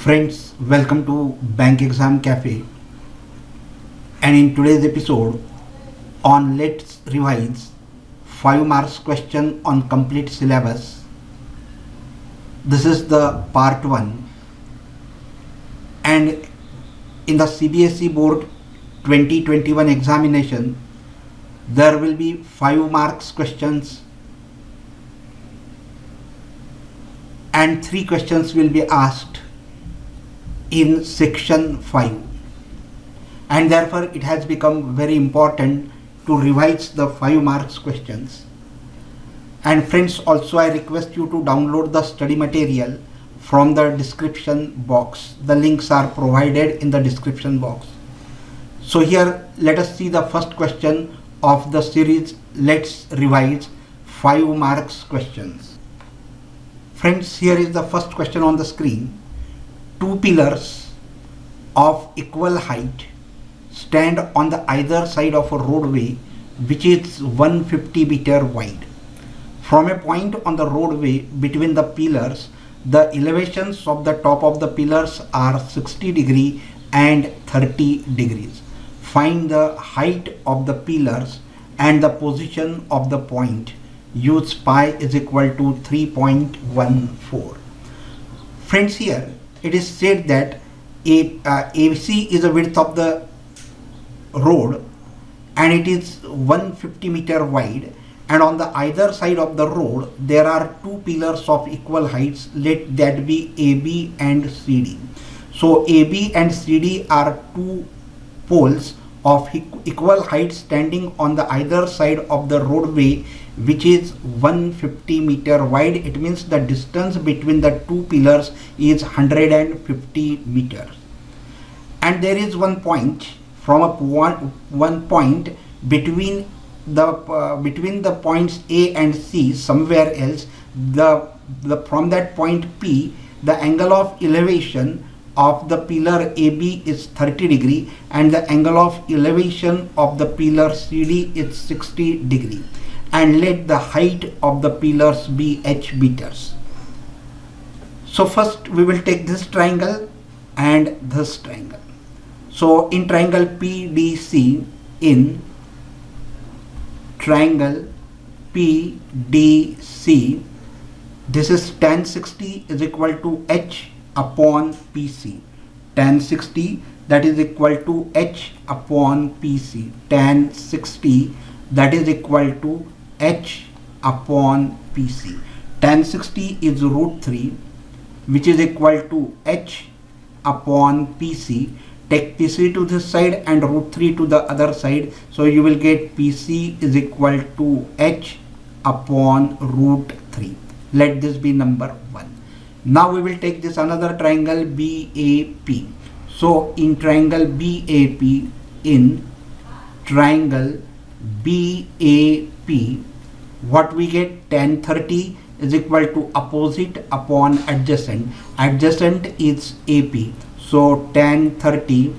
Friends, welcome to Bank Exam Cafe. And in today's episode on Let's Revise 5 marks question on complete syllabus. This is the part 1, and in the Cbse board 2021 examination there will be 5 marks questions and 3 questions will be asked in section 5, and therefore it has become very important to revise the 5 marks questions. And friends, also I request you to download the study material from the description box. The links are provided in the description box. So here let us see the first question of the series Let's Revise 5 marks questions. Friends, here is the first question on the screen. 2 pillars of equal height stand on the either side of a roadway which is 150 meter wide. From a point on the roadway between the pillars, the elevations of the top of the pillars are 60 degree and 30 degrees. Find the height of the pillars and the position of the point. Use pi is equal to 3.14. Friends, here it is said that AC is the width of the road and it is 150 meter wide, and on the either side of the road there are 2 pillars of equal heights. Let that be AB and CD. So AB and CD are 2 poles of equal height standing on the either side of the roadway which is 150 meter wide. It means the distance between the 2 pillars is 150 meters. And there is one point from one point between the points A and C somewhere else. From that point P, the angle of elevation of the pillar AB is 30 degree and the angle of elevation of the pillar CD is 60 degree. And let the height of the pillars be h meters. So first we will take this triangle and this triangle. So in triangle PDC, in triangle PDC, this is tan 60 is equal to h upon PC. Tan 60, that is equal to h upon PC. Tan 60, that is equal to h upon PC. Tan 60 is root 3, which is equal to h upon PC. Take PC to this side and root 3 to the other side. So you will get PC is equal to h upon root 3. Let this be number 1. Now we will take this another triangle BAP. So in triangle BAP, in triangle BAP, what we get, tan 30 is equal to opposite upon adjacent. Adjacent is AP. So tan 30,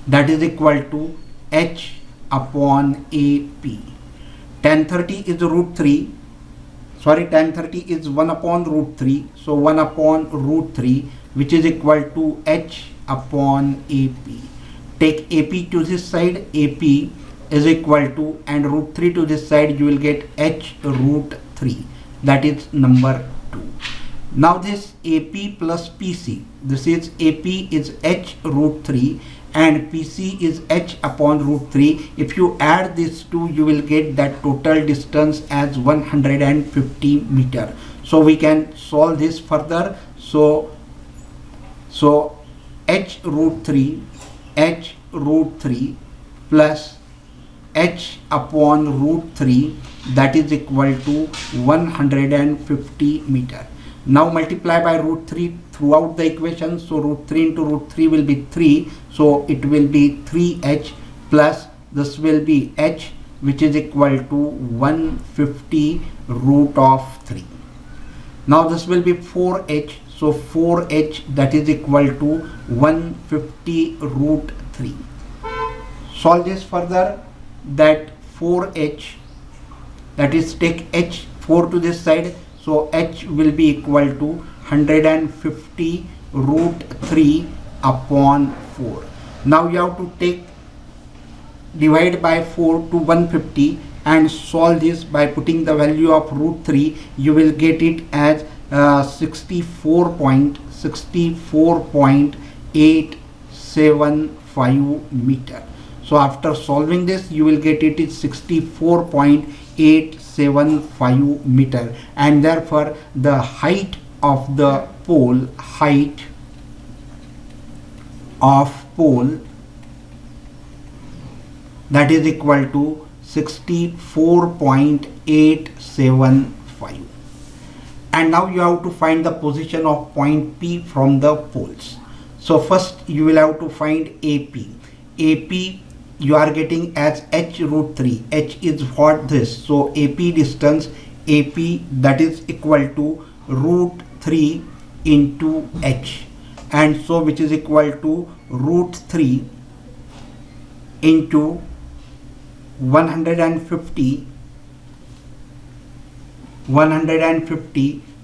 that is equal to h upon AP. Tan 30 is root 3. Sorry, tan 30 is 1 upon root 3. So 1 upon root 3, which is equal to h upon AP. Take AP to this side, AP is equal to, and root 3 to this side, you will get h root 3. That is number 2. Now this AP plus PC, this is AP is h root 3 and PC is h upon root 3. If you add these two, you will get that total distance as 150 meter. So we can solve this further. So h root 3 plus h upon root 3, that is equal to 150 meter. Now multiply by root 3 throughout the equation. So root 3 into root 3 will be 3. So it will be 3h plus this will be h, which is equal to 150 root of 3. Now this will be 4h. So 4h, that is equal to 150 root 3. Solve this further. That 4h, that is take h 4 to this side, so h will be equal to 150 root 3 upon 4. Now you have to divide by 4 to 150 and solve this by putting the value of root 3. You will get it as 64.875 meter. So after solving this, you will get it is 64.875 meter, and therefore the height of the pole, that is equal to 64.875. And now you have to find the position of point P from the poles. So first you will have to find AP. AP you are getting as h root 3. H is what? This. So AP distance, AP, that is equal to root 3 into h, and so which is equal to root 3 into 150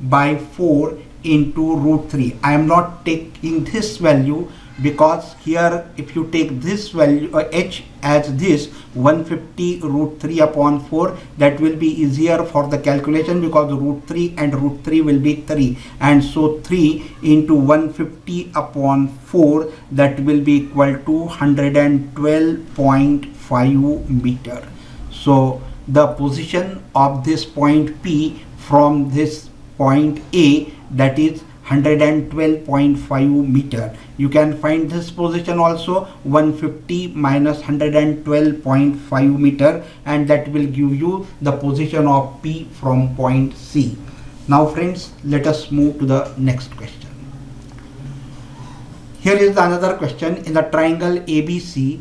by 4 into root 3. I am not taking this value because here if you take this value h as this 150 root 3 upon 4, that will be easier for the calculation because root 3 and root 3 will be 3, and so 3 into 150 upon 4, that will be equal to 112.5 meter. So the position of this point P from this point A, that is 112.5 meter. You can find this position also, 150 minus 112.5 meter, and that will give you the position of P from point C. Now friends, let us move to the next question. Here is another question. In the triangle ABC,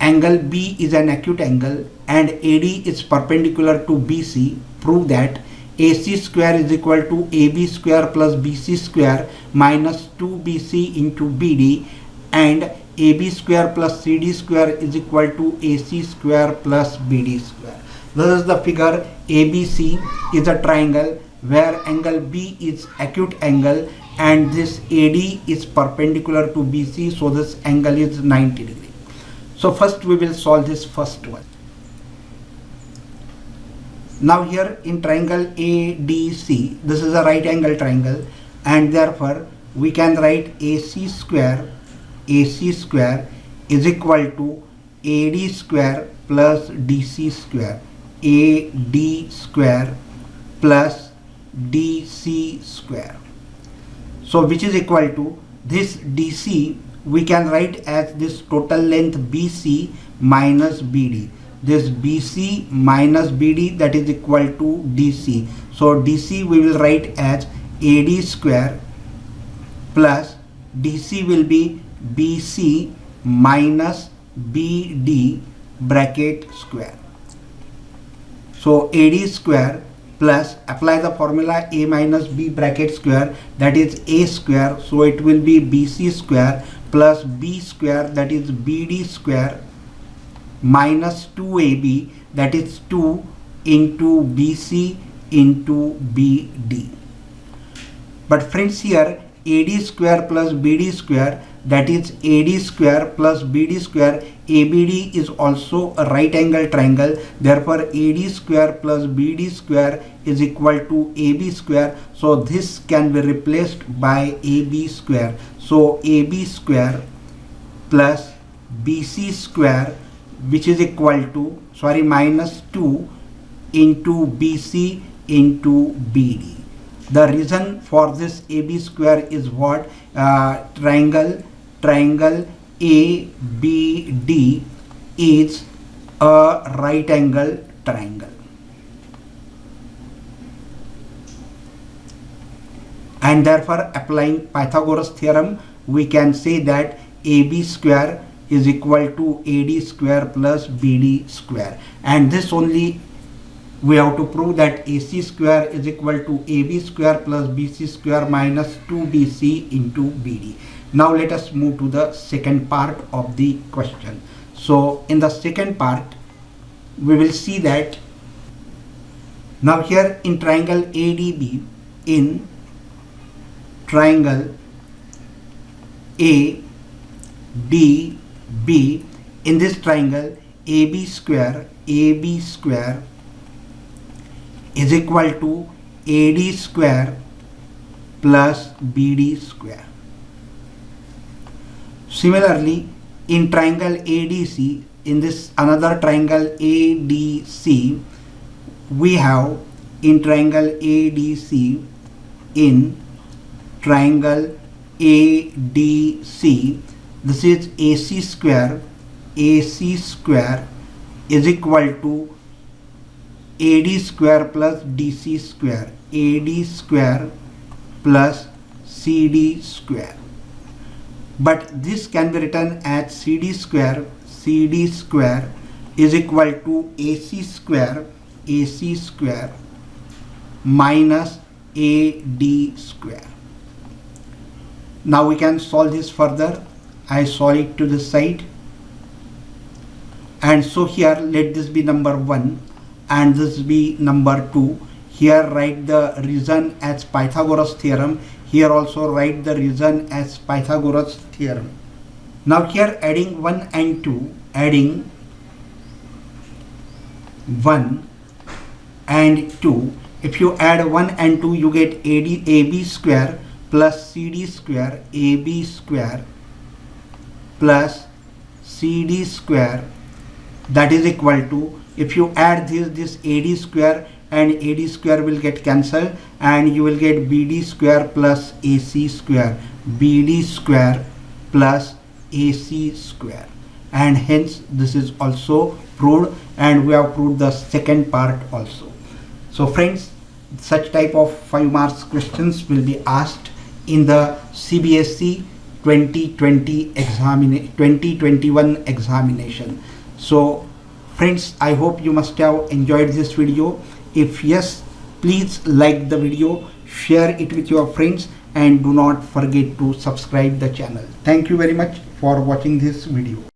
angle B is an acute angle and AD is perpendicular to BC. Prove that AC square is equal to AB square plus BC square minus 2BC into BD, and AB square plus CD square is equal to AC square plus BD square. This is the figure. ABC is a triangle where angle B is acute angle and this AD is perpendicular to BC, so this angle is 90 degree. So first we will solve this first one. Now here in triangle ADC, this is a right angle triangle, and therefore we can write AC square is equal to AD square plus DC square, AD square plus DC square. So which is equal to this DC we can write as this total length BC minus BD. This BC minus BD, that is equal to DC. So DC we will write as AD square plus DC will be BC minus BD bracket square. So AD square plus, apply the formula A minus B bracket square, that is A square, so it will be BC square plus B square, that is BD square, minus 2AB, that is 2 into BC into BD. But friends, here AD square plus BD square, that is AD square plus BD square. ABD is also a right angle triangle, therefore AD square plus BD square is equal to AB square. So this can be replaced by AB square. So AB square plus BC square, which is equal to minus 2 into BC into BD. The reason for this AB square is what? Triangle ABD is a right angle triangle, and therefore applying Pythagoras theorem we can say that AB square is equal to AD square plus BD square, and this only we have to prove that AC square is equal to AB square plus BC square minus 2BC into BD. Now let us move to the second part of the question. So in the second part we will see that now here in triangle ADB, in triangle ADB. In this triangle, AB square is equal to AD square plus BD square. Similarly, in triangle ADC, in this another triangle ADC, we have in triangle ADC, in triangle ADC, this is AC square is equal to AD square plus DC square, AD square plus CD square. But this can be written as CD square is equal to AC square minus AD square. Now we can solve this further. I solve it to the side, and so here let this be number 1 and this be number 2. Here write the reason as Pythagoras theorem. Here also write the reason as Pythagoras theorem. Now here adding 1 and 2, adding 1 and 2. If you add 1 and 2, you get AB square plus CD square, AB square plus CD square, that is equal to, if you add this AD square and AD square will get cancelled, and you will get BD square plus AC square, BD square plus AC square, and hence this is also proved, and we have proved the second part also. So friends, such type of 5 marks questions will be asked in the Cbse 2021 examination. So friends, I hope you must have enjoyed this video. If yes, please like the video, share it with your friends, and do not forget to subscribe the channel. Thank you very much for watching this video.